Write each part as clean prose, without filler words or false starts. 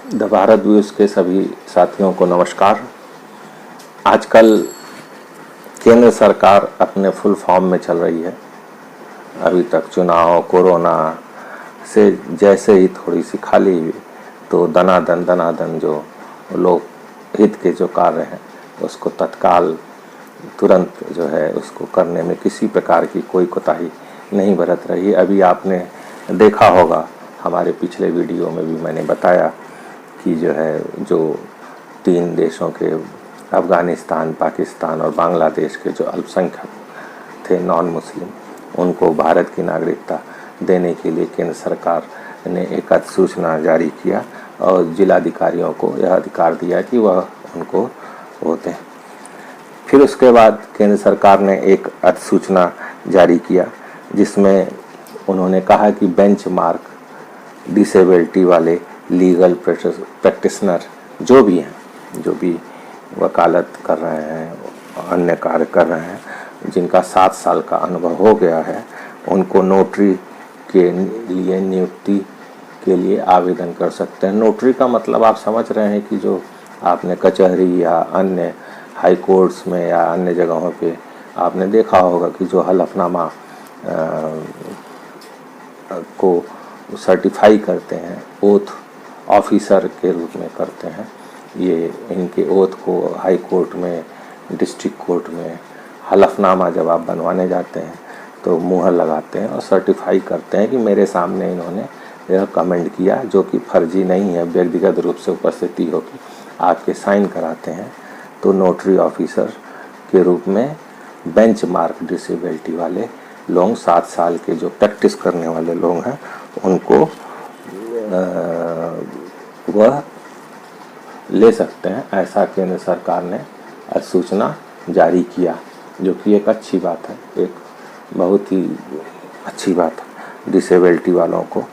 The Bharat views के सभी साथियों को नमस्कार। आजकल केंद्र सरकार अपने फुल फॉर्म में चल रही है। अभी तक चुनाव, कोरोना से जैसे ही थोड़ी सी खाली हुई तो दनादन जो लोग हित के जो कार्य हैं उसको तत्काल तुरंत जो है उसको करने में किसी प्रकार की कोई कोताही नहीं बरत रही। अभी आपने देखा होगा, हमारे पिछले वीडियो में भी मैंने बताया कि जो है जो 3 देशों के अफ़गानिस्तान, पाकिस्तान और बांग्लादेश के जो अल्पसंख्यक थे नॉन मुस्लिम, उनको भारत की नागरिकता देने के लिए केंद्र सरकार ने एक अधिसूचना जारी किया और जिलाधिकारियों को यह अधिकार दिया कि वह उनको वो दें। फिर उसके बाद केंद्र सरकार ने एक अधिसूचना जारी किया जिसमें उन्होंने कहा कि बेंचमार्क डिसेबिलिटी वाले लीगल प्रैक्टिशनर जो भी हैं, जो भी वकालत कर रहे हैं, अन्य कार्य कर रहे हैं, जिनका 7 साल का अनुभव हो गया है, उनको नोटरी के लिए नियुक्ति के लिए आवेदन कर सकते हैं। नोटरी का मतलब आप समझ रहे हैं कि जो आपने कचहरी या अन्य हाई कोर्ट्स में या अन्य जगहों पे आपने देखा होगा कि जो हलफनामा को सर्टिफाई करते हैं, ओथ ऑफिसर के रूप में करते हैं। ये इनके ओथ को हाई कोर्ट में, डिस्ट्रिक्ट कोर्ट में हलफनामा जब आप बनवाने जाते हैं तो मुहर लगाते हैं और सर्टिफाई करते हैं कि मेरे सामने इन्होंने यह कमेंट किया, जो कि फर्जी नहीं है, व्यक्तिगत रूप से उपस्थिति होगी, आपके साइन कराते हैं। तो नोटरी ऑफिसर के रूप में बेंचमार्क डिसेबिलिटी वाले लोग, 7 साल के जो प्रैक्टिस करने वाले लोग हैं, उनको वह ले सकते हैं। ऐसा केंद्र सरकार ने अधिसूचना जारी किया, जो कि एक अच्छी बात है, एक बहुत ही अच्छी बात है। डिसेबिलिटी वालों को,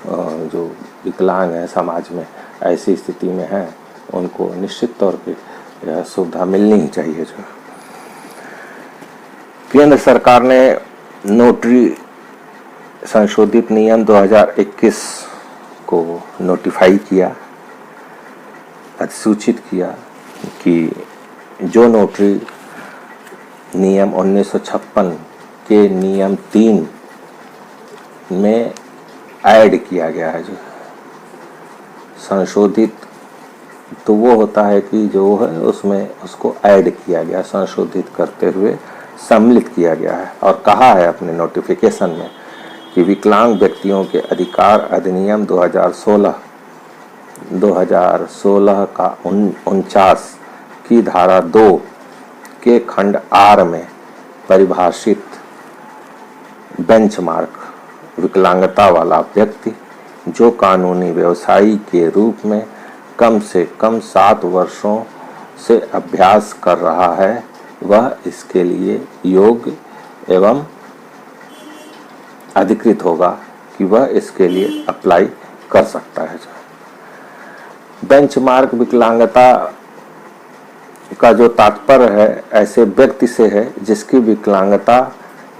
जो विकलांग हैं, समाज में ऐसी स्थिति में हैं, उनको निश्चित तौर पे यह सुविधा मिलनी ही चाहिए। जो केंद्र सरकार ने नोटरी संशोधित नियम 2021 को नोटिफाई किया, अधिसूचित किया कि जो नोटरी नियम 1956 के नियम 3 में ऐड किया गया है, जो संशोधित तो वो होता है कि जो है उसमें उसको ऐड किया गया, संशोधित करते हुए सम्मिलित किया गया है। और कहा है अपने नोटिफिकेशन में कि विकलांग व्यक्तियों के अधिकार अधिनियम 2016 का 49 की धारा 2 के खंड R में परिभाषित बेंचमार्क विकलांगता वाला व्यक्ति जो कानूनी व्यवसायी के रूप में कम से कम 7 वर्षों से अभ्यास कर रहा है, वह इसके लिए योग्य एवं अधिकृत होगा कि वह इसके लिए अप्लाई कर सकता है। बेंचमार्क विकलांगता का जो तात्पर्य है ऐसे व्यक्ति से है जिसकी विकलांगता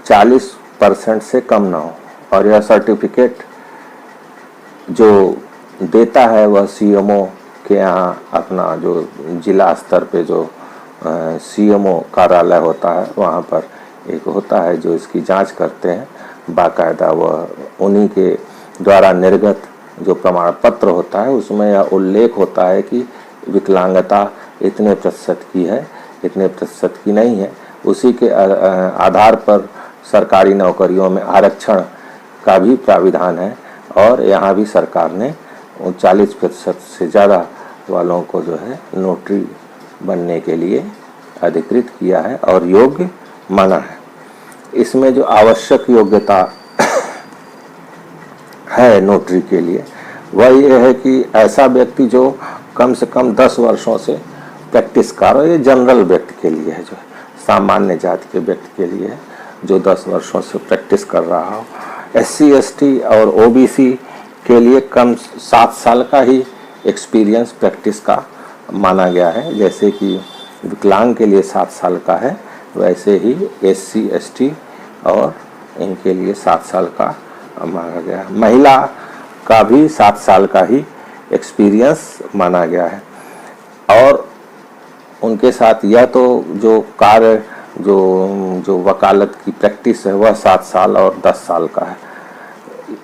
40% से कम ना हो, और यह सर्टिफिकेट जो देता है वह सीएमओ के यहाँ अपना जो जिला स्तर पे जो सीएमओ कार्यालय होता है, वहाँ पर एक होता है जो इसकी जांच करते हैं बाकायदा। वह उन्हीं के द्वारा निर्गत जो प्रमाण पत्र होता है उसमें यह उल्लेख होता है कि विकलांगता इतने प्रतिशत की है, इतने प्रतिशत की नहीं है। उसी के आधार पर सरकारी नौकरियों में आरक्षण का भी प्राविधान है, और यहाँ भी सरकार ने 40% से ज़्यादा वालों को जो है नोटरी बनने के लिए अधिकृत किया है और योग्य माना है। इसमें जो आवश्यक योग्यता है नोटरी के लिए वह ये है कि ऐसा व्यक्ति जो कम से कम 10 वर्षों से प्रैक्टिस कर रहा है। ये जनरल व्यक्ति के लिए है, जो सामान्य जाति के व्यक्ति के लिए है, जो 10 वर्षों से प्रैक्टिस कर रहा हो। SC ST और OBC के लिए कम 7 साल का ही एक्सपीरियंस प्रैक्टिस का माना गया है। जैसे कि विकलांग के लिए 7 साल का है, वैसे ही SC ST और इनके लिए 7 साल का मांगा गया। महिला का भी 7 साल का ही एक्सपीरियंस माना गया है। और उनके साथ या तो जो कार्य जो जो वकालत की प्रैक्टिस है वह 7 साल और 10 साल का है।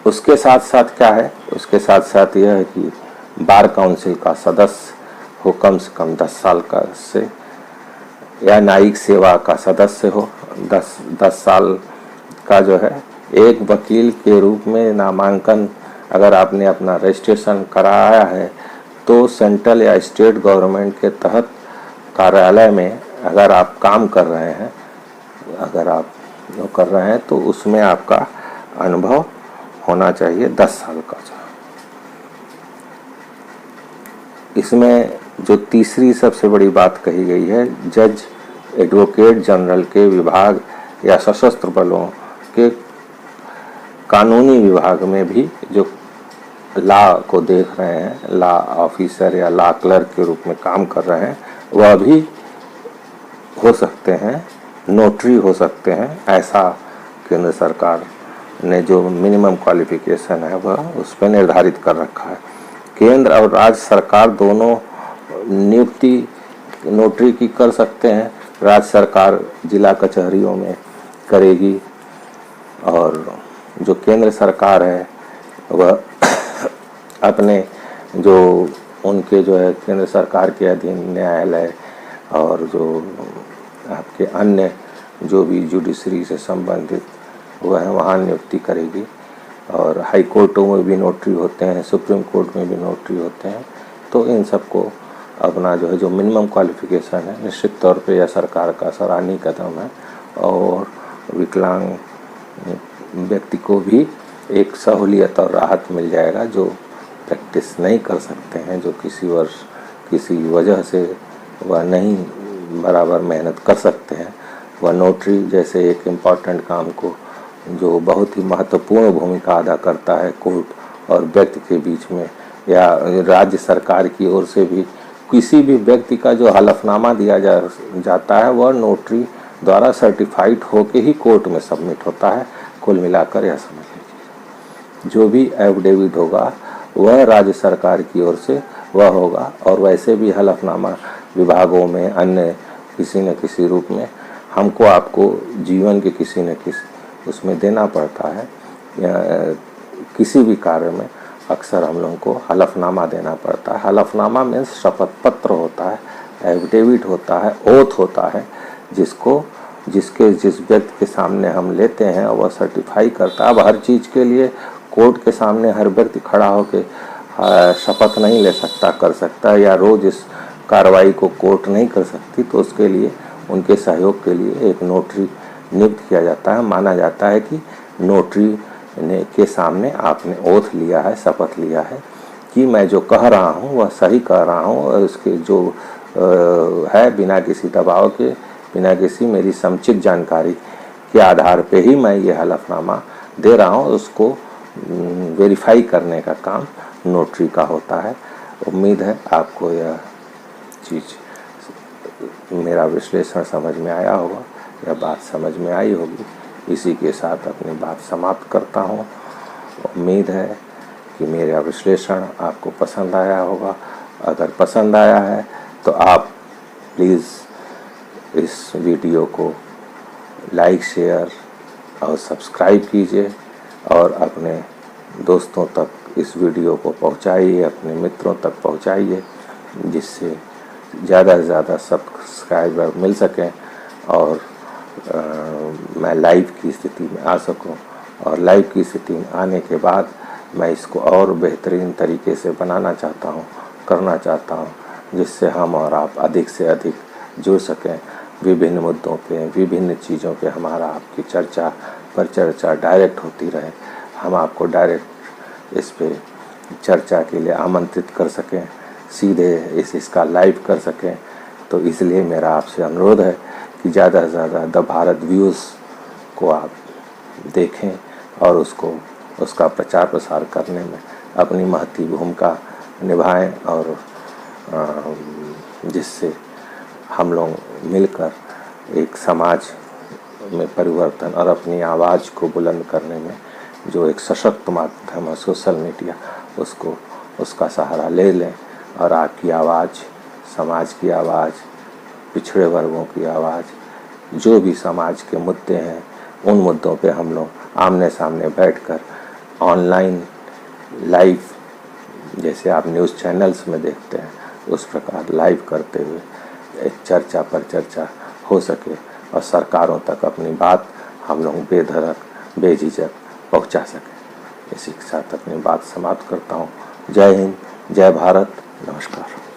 उसके साथ साथ क्या है, उसके साथ साथ यह है कि बार काउंसिल का सदस्य हो कम से कम 10 साल का से, या न्यायिक सेवा का सदस्य हो 10 साल का जो है। एक वकील के रूप में नामांकन अगर आपने अपना रजिस्ट्रेशन कराया है तो सेंट्रल या स्टेट गवर्नमेंट के तहत कार्यालय में अगर आप काम कर रहे हैं, अगर आप जो कर रहे हैं तो उसमें आपका अनुभव होना चाहिए 10 साल का। इसमें जो तीसरी सबसे बड़ी बात कही गई है, जज एडवोकेट जनरल के विभाग या सशस्त्र बलों के कानूनी विभाग में भी जो लॉ को देख रहे हैं, लॉ ऑफिसर या लॉ क्लर्क के रूप में काम कर रहे हैं, वह भी हो सकते हैं, नोटरी हो सकते हैं। ऐसा केंद्र सरकार ने जो मिनिमम क्वालिफिकेशन है वह उस पर निर्धारित कर रखा है। केंद्र और राज्य सरकार दोनों नियुक्ति नोटरी की कर सकते हैं। राज्य सरकार जिला कचहरियों में करेगी और जो केंद्र सरकार है वह अपने जो उनके जो है केंद्र सरकार के अधीन न्यायालय और जो आपके अन्य जो भी जुडिशरी से संबंधित हुआ है वहाँ नियुक्ति करेगी। और हाई कोर्टों में भी नोटरी होते हैं, सुप्रीम कोर्ट में भी नोटरी होते हैं। तो इन सबको अपना जो है जो मिनिमम क्वालिफिकेशन है, निश्चित तौर पे यह सरकार का सराहनीय कदम है। और विकलांग व्यक्ति को भी एक सहूलियत और राहत मिल जाएगा जो प्रैक्टिस नहीं कर सकते हैं, जो किसी वजह से वह नहीं बराबर मेहनत कर सकते हैं। वह नोटरी जैसे एक इम्पॉर्टेंट काम को जो बहुत ही महत्वपूर्ण भूमिका अदा करता है कोर्ट और व्यक्ति के बीच में, या राज्य सरकार की ओर से भी किसी भी व्यक्ति का जो हलफनामा दिया जाता है वह नोटरी द्वारा सर्टिफाइड होके ही कोर्ट में सबमिट होता है। कुल मिलाकर यह समझ लीजिए जो भी एफिडेविट होगा वह राज्य सरकार की ओर से वह होगा। और वैसे भी हलफनामा विभागों में अन्य किसी न किसी रूप में हमको आपको जीवन के किसी न किसी उसमें देना पड़ता है, या किसी भी कार्य में अक्सर हम लोगों को हलफनामा देना पड़ता है। हलफनामा में शपथ पत्र होता है, एफिडेविट होता है, ओथ होता है, जिस व्यक्ति के सामने हम लेते हैं वह सर्टिफाई करता है। अब हर चीज़ के लिए कोर्ट के सामने हर व्यक्ति खड़ा होकर शपथ नहीं ले सकता, कर सकता है, या रोज इस कार्रवाई को कोर्ट नहीं कर सकती। तो उसके लिए उनके सहयोग के लिए एक नोटरी नियुक्त किया जाता है। माना जाता है कि नोटरी के सामने आपने ओथ लिया है, शपथ लिया है कि मैं जो कह रहा हूँ वह सही कह रहा हूँ, और उसके जो है बिना किसी दबाव के, बिना किसी मेरी समुचित जानकारी के आधार पे ही मैं ये हलफनामा दे रहा हूँ। उसको वेरीफाई करने का काम नोटरी का होता है। उम्मीद है आपको यह चीज़, मेरा विश्लेषण समझ में आया होगा, यह बात समझ में आई होगी। इसी के साथ अपनी बात समाप्त करता हूँ। उम्मीद है कि मेरा विश्लेषण आपको पसंद आया होगा। अगर पसंद आया है तो आप प्लीज़ इस वीडियो को लाइक, शेयर और सब्सक्राइब कीजिए और अपने दोस्तों तक इस वीडियो को पहुंचाइए, अपने मित्रों तक पहुंचाइए, जिससे ज़्यादा से ज़्यादा सब्सक्राइबर मिल सकें और मैं लाइव की स्थिति में आ सकूं। और लाइव की स्थिति में आने के बाद मैं इसको और बेहतरीन तरीके से बनाना चाहता हूं, करना चाहता हूं, जिससे हम और आप अधिक से अधिक जुड़ सकें। विभिन्न मुद्दों पे, विभिन्न चीज़ों पे हमारा आपकी चर्चा डायरेक्ट होती रहे। हम आपको डायरेक्ट इस पे चर्चा के लिए आमंत्रित कर सकें, सीधे इसका लाइव कर सकें। तो इसलिए मेरा आपसे अनुरोध है कि ज़्यादा से ज़्यादा द भारत व्यूज़ को आप देखें और उसका प्रचार प्रसार करने में अपनी महती भूमिका निभाएं, और जिससे हम लोग मिलकर एक समाज में परिवर्तन और अपनी आवाज़ को बुलंद करने में जो एक सशक्त माध्यम है सोशल मीडिया, उसको उसका सहारा ले लें और आपकी आवाज़, समाज की आवाज़, पिछड़े वर्गों की आवाज़, जो भी समाज के मुद्दे हैं उन मुद्दों पे हम लोग आमने सामने बैठकर ऑनलाइन लाइव, जैसे आप न्यूज़ चैनल्स में देखते हैं, उस प्रकार लाइव करते हुए एक चर्चा पर चर्चा हो सके और सरकारों तक अपनी बात हम लोग बेधड़क बेझिझक पहुंचा सकें। इसी के साथ अपनी बात समाप्त करता हूं। जय हिंद, जय भारत, नमस्कार।